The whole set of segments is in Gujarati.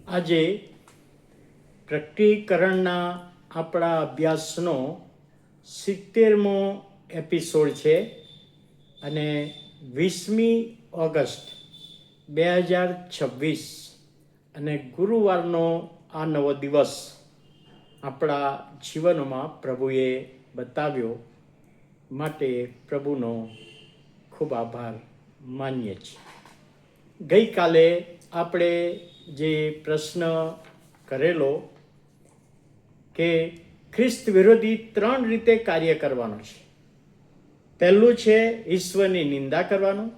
આજે પ્રકટીકરણના આપણા અભ્યાસનો 70મો એપિસોડ છે અને 20મી ઓગસ્ટ 2026 અને ગુરુવારનો આ નવો દિવસ આપણા જીવનમાં પ્રભુએ બતાવ્યો માટે પ્રભુનો ખૂબ આભાર માનીએ છીએ. ગઈકાલે આપણે જે પ્રશ્ન કરેલો કે ખ્રિસ્ત વિરોધી 3 રીતે કાર્ય કરવાનો છે. પહેલું છે ઈશ્વરની નિંદા કરવાનું,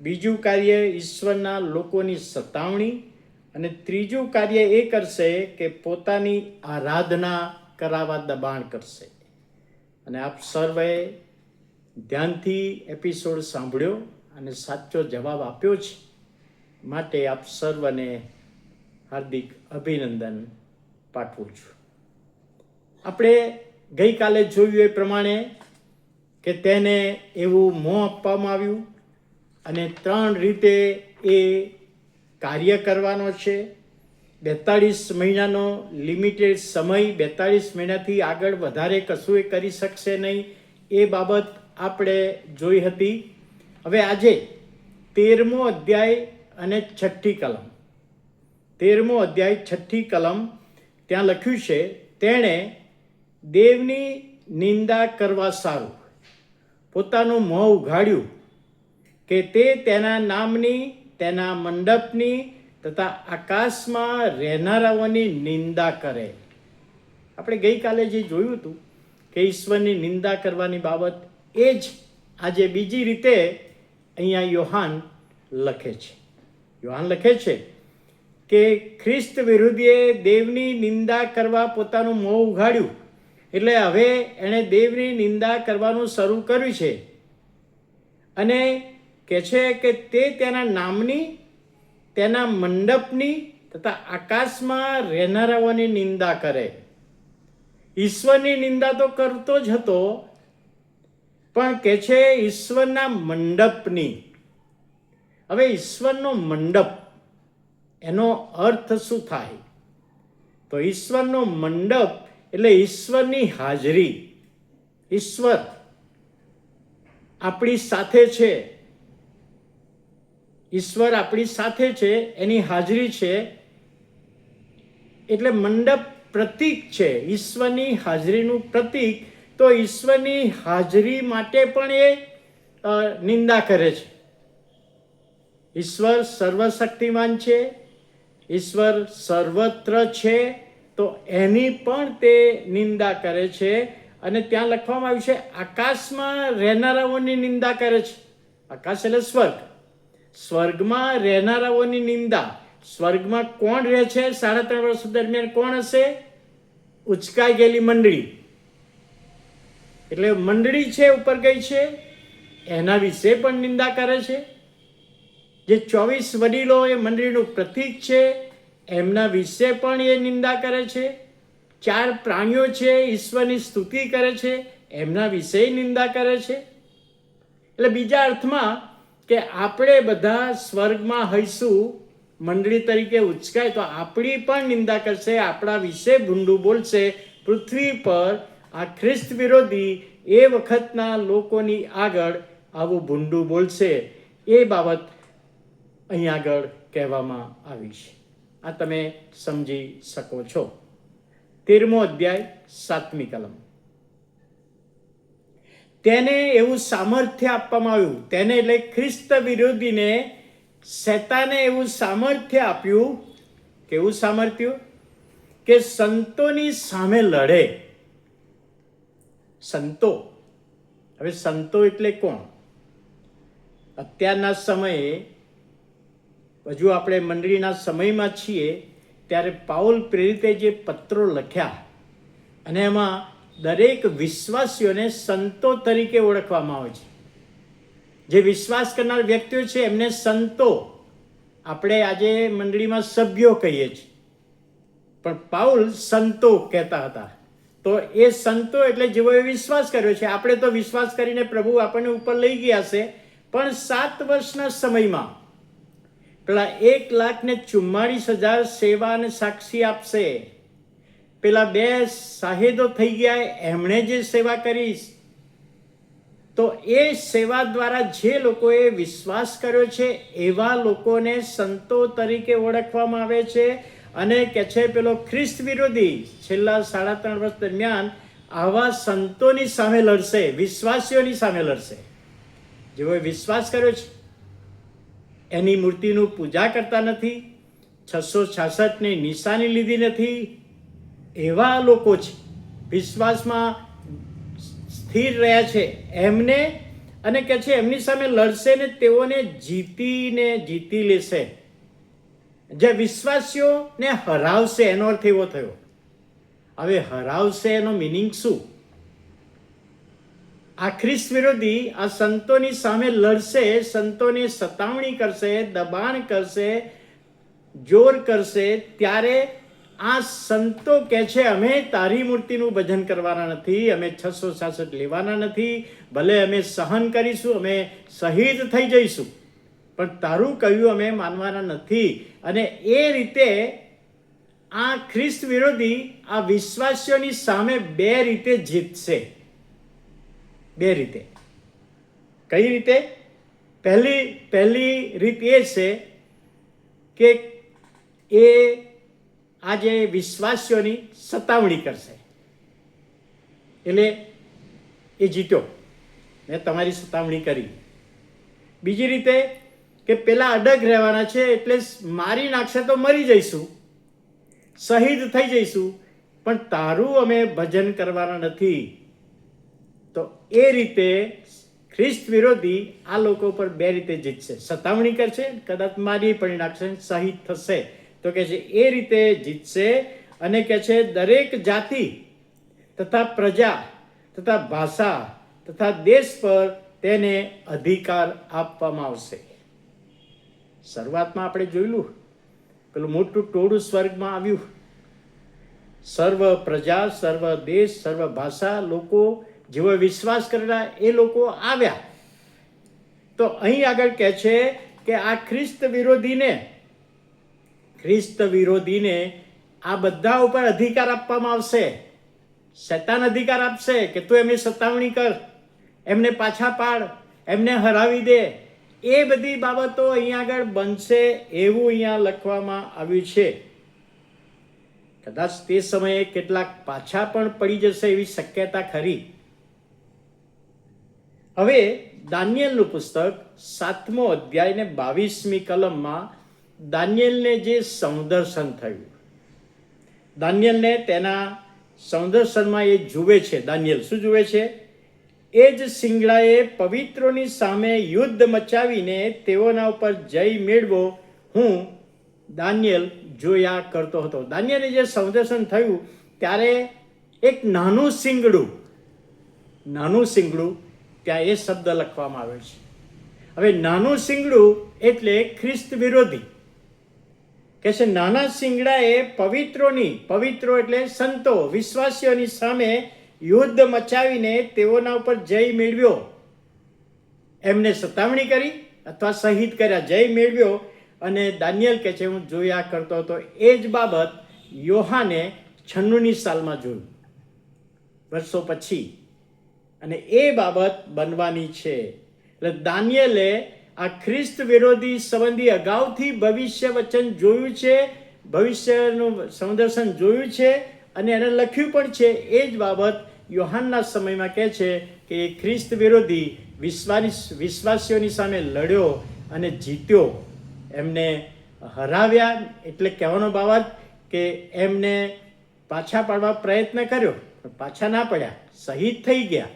બીજું કાર્ય ઈશ્વરના લોકોની સતાવણી અને ત્રીજું કાર્ય એ કરશે કે પોતાની આરાધના કરાવવા દબાણ કરશે. અને આપ સર્વે ધ્યાનથી એપિસોડ સાંભળ્યો અને સાચો જવાબ આપ્યો છે માટે આપ સર્વને હાર્દિક અભિનંદન પાઠવું છું. આપણે ગઈકાલે જોયું એ પ્રમાણે કે તેને એવું મોં આપવામાં આવ્યું અને 3 રીતે એ કાર્ય કરવાનો છે. 42 મહિનાનો લિમિટેડ સમય, 42 મહિનાથી આગળ વધારે કશું એ કરી શકશે નહીં, એ બાબત આપણે જોઈ હતી. હવે આજે 13મો અધ્યાય અને 6ઠ્ઠી કલમ, 13મો અધ્યાય 6ઠ્ઠી કલમ ત્યાં લખ્યું છે, તેણે દેવની નિંદા કરવા સારું પોતાનું મોં ઉઘાડ્યું કે તે તેના નામની, તેના મંડપની તથા આકાશમાં રહેનારાઓની નિંદા કરે. આપણે ગઈકાલે જે જોયું હતું કે ઈશ્વરની નિંદા કરવાની બાબત, એ જ આજે બીજી રીતે અહીંયા યોહાન લખે છે. યોહાન લખે છે કે ખ્રિસ્ત વિરોધીએ દેવની નિંદા કરવા પોતાનું મોં ઉઘાડ્યું, એટલે હવે એણે દેવની નિંદા કરવાનું શરૂ કર્યું છે અને કહે છે કે તે તેના નામની, તેના મંડપની તથા આકાશમાં રહેનારાઓની નિંદા કરે. ઈશ્વરની નિંદા તો કરતો જ હતો, પણ કહે છે ઈશ્વરના મંડપની. હવે ઈશ્વરનો મંડપ, એનો અર્થ શું થાય? તો ઈશ્વરનો મંડપ એટલે ઈશ્વરની હાજરી. ઈશ્વર આપણી સાથે છે, ઈશ્વર આપણી સાથે છે, એની હાજરી છે. એટલે મંડપ પ્રતીક છે, ઈશ્વરની હાજરીનું પ્રતીક. તો ઈશ્વરની હાજરી માટે પણ એ નિંદા કરે છે. ઈશ્વર સર્વશક્તિમાન છે, ઈશ્વર સર્વત્ર છે, તો એની પણ તે નિંદા કરે છે. અને ત્યાં લખવામાં આવ્યું છે આકાશમાં રહેનારાઓની નિંદા કરે છે. આકાશ એટલે સ્વર્ગ, સ્વર્ગમાં રહેનારાઓની નિંદા. સ્વર્ગમાં કોણ રહે છે? 3.5 વર્ષ દરમિયાન કોણ હશે? ઉચકાઈ ગયેલી મંડળી. એટલે મંડળી છે ઉપર ગઈ છે, એના વિશે પણ નિંદા કરે છે. જે 24 વડીલો એ મંડળીનું પ્રતીક છે, એમના વિશે પણ એ નિંદા કરે છે. 4 પ્રાણીઓ છે, ઈશ્વરની સ્તુતિ કરે છે, એમના વિશે નિંદા કરે છે. એટલે બીજા અર્થમાં કે આપણે બધા સ્વર્ગમાં હઈશું, મંડળી તરીકે ઉચકાય તો આપણી પણ નિંદા કરશે, આપણા વિશે ભૂંડું બોલશે. પૃથ્વી પર આ ખ્રિસ્ત વિરોધી એ વખતના લોકોની આગળ આવું ભૂંડું બોલશે. એ બાબત અહીં આગળ કહેવામાં આવી છે. આ તમે સમજી શકો છો. 13મો અધ્યાય 7મી કલમ. તેને એવું સામર્થ્ય આપવામાં આવ્યું, તેને એટલે ખ્રિસ્ત વિરોધીને શૈતાને એવું સામર્થ્ય આપ્યું. કેવું સામર્થ્ય? કે સંતોની સામે લડે. સંતો, હવે સંતો એટલે કોણ? અત્યારના સમયે, હજુ આપણે મંડળીના સમયમાં છીએ, ત્યારે પાઉલ પ્રેરિતે જે પત્રો લખ્યા અને એમાં દરેક વિશ્વાસીઓને સંતો તરીકે ઓળખવામાં આવે છે. જે વિશ્વાસ કરનાર વ્યક્તિઓ છે એમને સંતો, આપણે આજે મંડળીમાં સભ્યો કહીએ છીએ, પણ પાઉલ સંતો કહેતા હતા. તો એ સંતો એટલે જેઓએ વિશ્વાસ કર્યો છે. આપણે તો વિશ્વાસ કરીને પ્રભુ આપણને ઉપર લઈ ગયા છે, પણ 7 વર્ષના સમયમાં પેલા 1,44,000 સેવા અને સાક્ષી આપશે. પેલા 2 શાહેદો થઈ ગયા, એમણે જે સેવા કરી, તો એ સેવા દ્વારા જે લોકોએ વિશ્વાસ કર્યો છે એવા લોકોને સંતો તરીકે ઓળખવામાં આવે છે. અને કે છે પેલો ખ્રિસ્ત વિરોધી છેલ્લા 3.5 વર્ષ દરમિયાન આવા સંતોની સામે લડશે, વિશ્વાસીઓની સામે લડશે. જેઓએ વિશ્વાસ કર્યો છે, એની મૂર્તિનું પૂજા કરતા નથી, 666ની નિશાની લીધી નથી, એવા લોકો છે, વિશ્વાસમાં સ્થિર રહ્યા છે એમને, અને કે છે એમની સામે લડશે ને તેઓને જીતી લેશે. જે વિશ્વાસીઓને હરાવશે, એનો અર્થ એવો થયો. હવે હરાવશે એનો મિનિંગ શું? આ ખ્રિસ્ત વિરોધી આ સંતોની સામે લડશે, સંતોને સતાવણી કરશે, દબાણ કરશે, જોર કરશે, ત્યારે આ સંતો કહે છે અમે તારી મૂર્તિનું ભજન કરવાના નથી, અમે 666 લેવાના નથી, ભલે અમે સહન કરીશું, અમે શહીદ થઈ જઈશું, પણ તારું કહ્યું અમે માનવાના નથી. અને એ રીતે આ ખ્રિસ્ત વિરોધી આ વિશ્વાસીઓની સામે 2 રીતે જીતશે. 2 રીતે. કઈ રીતે? પહેલી રીત એ છે કે એ આજે વિશ્વાસીઓની સતાવણી કરશે, એટલે એ જીત્યો, મેં તમારી સતાવણી કરી. બીજી રીતે કે પેલા અડગ રહેવાના છે, એટલે મારી નાખશે તો મરી જઈશું, શહીદ થઈ જઈશું, પણ તારું અમે ભજન કરવાના નથી. તો એ રીતે ખ્રિસ્ત વિરોધી આ લોકો પર 2 રીતે જીતશે. સતાવણી કરશે, કદાચ મારી પણ નાખશે, શહીદ થશે. તો કે છે એ રીતે જીતશે. અને કે છે દરેક જાતિ તથા પ્રજા તથા ભાષા તથા દેશ પર તેને અધિકાર આપવામાં આવશે. શરૂઆતમાં આપણે જોયેલું, પેલું મોટું ટોળું સ્વર્ગમાં આવ્યું, સર્વ પ્રજા, સર્વ દેશ, સર્વ ભાષા લોકો, જેઓ વિશ્વાસ કરેલા એ લોકો આવ્યા. તો અહીં આગળ કહે છે કે આ ખ્રિસ્ત વિરોધીને આ બધા ઉપર અધિકાર આપવામાં આવશે. શૈતાન અધિકાર આપશે કે તું એમની સતાવણી કર, એમને પાછા પાડ, એમને હરાવી દે. એ બધી બાબતો અહીંયા આગળ બનશે એવું અહીંયા લખવામાં આવ્યું છે. કદાચ તે સમયે કેટલાક પાછા પણ પડી જશે એવી શક્યતા ખરી. હવે દાનિયેલનું પુસ્તક 7મો અધ્યાય ને 22મી કલમમાં દાનિયેલને જે સંદર્શન થયું, દાનિયેલને તેના સંદર્શનમાં એ જુએ છે. દાનિયેલ શું જુએ છે? એ જ શિંગડાએ પવિત્રોની સામે યુદ્ધ મચાવીને તેઓના ઉપર જય મેળવો હું દાનિયેલ જોયા કરતો હતો. દાનિયેલને જે સંદર્શન થયું ત્યારે એક નાનું શિંગડું ત્યાં એ શબ્દ લખવામાં આવ્યો છે. હવે નાનું શિંગડું એટલે ખ્રિસ્ત વિરોધી. કે છે નાના શિંગડાએ પવિત્રો એટલે સંતો, વિશ્વાસીઓની સામે યુદ્ધ મચાવીને તેઓના ઉપર જય મેળવ્યો. એમને સતાવણી કરી અથવા શહીદ કર્યા, જય મેળવ્યો. અને દાનિયેલ કહે છે હું જોયા કરતો હતો. એ જ બાબત યોહાને 96ની સાલમાં જોયું, વર્ષો પછી. અને એ બાબત બનવાની છે. એટલે દાનિયેલે આ ખ્રિસ્ત વિરોધી સંબંધી અગાઉથી ભવિષ્ય વચન જોયું છે, ભવિષ્યનું સંદર્શન જોયું છે, અને એને લખ્યું પણ છે. એ જ બાબત યોહાનના સમયમાં કહે છે કે એ ખ્રિસ્ત વિરોધી વિશ્વાસીઓની સામે લડ્યો અને જીત્યો, એમને હરાવ્યા. એટલે કહેવાનો બાબત કે એમને પાછા પાડવા પ્રયત્ન કર્યો, પણ પાછા ના પડ્યા, શહીદ થઈ ગયા,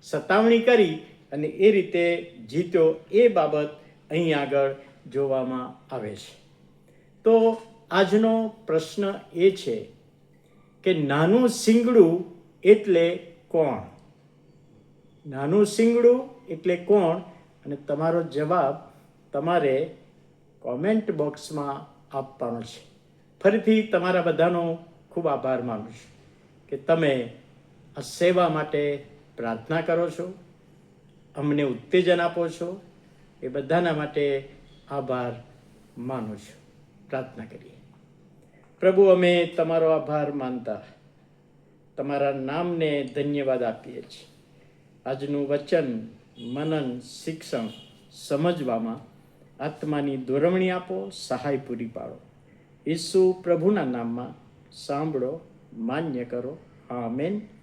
સતાવણી કરી અને એ રીતે જીત્યો. એ બાબત અહીં આગળ જોવામાં આવે છે. તો આજનો પ્રશ્ન એ છે કે નાનું શિંગડું એટલે કોણ? નાનું શિંગડું એટલે કોણ? અને તમારો જવાબ તમારે કોમેન્ટ બોક્સમાં આપવાનો છે. ફરીથી તમારા બધાનો ખૂબ આભાર માનું છું કે તમે આ સેવા માટે પ્રાર્થના કરો છો, અમને ઉત્તેજન આપો છો. એ બધાના માટે આભાર માનું છું. પ્રાર્થના કરીએ. પ્રભુ, અમે તમારો આભાર માનતા તમારા નામને ધન્યવાદ આપીએ છીએ. આજનું વચન, મનન, શિક્ષણ સમજવામાં આત્માની દોરવણી આપો, સહાય પૂરી પાડો. ઈસુ પ્રભુના નામમાં સાંભળો, માન્ય કરો. આમેન.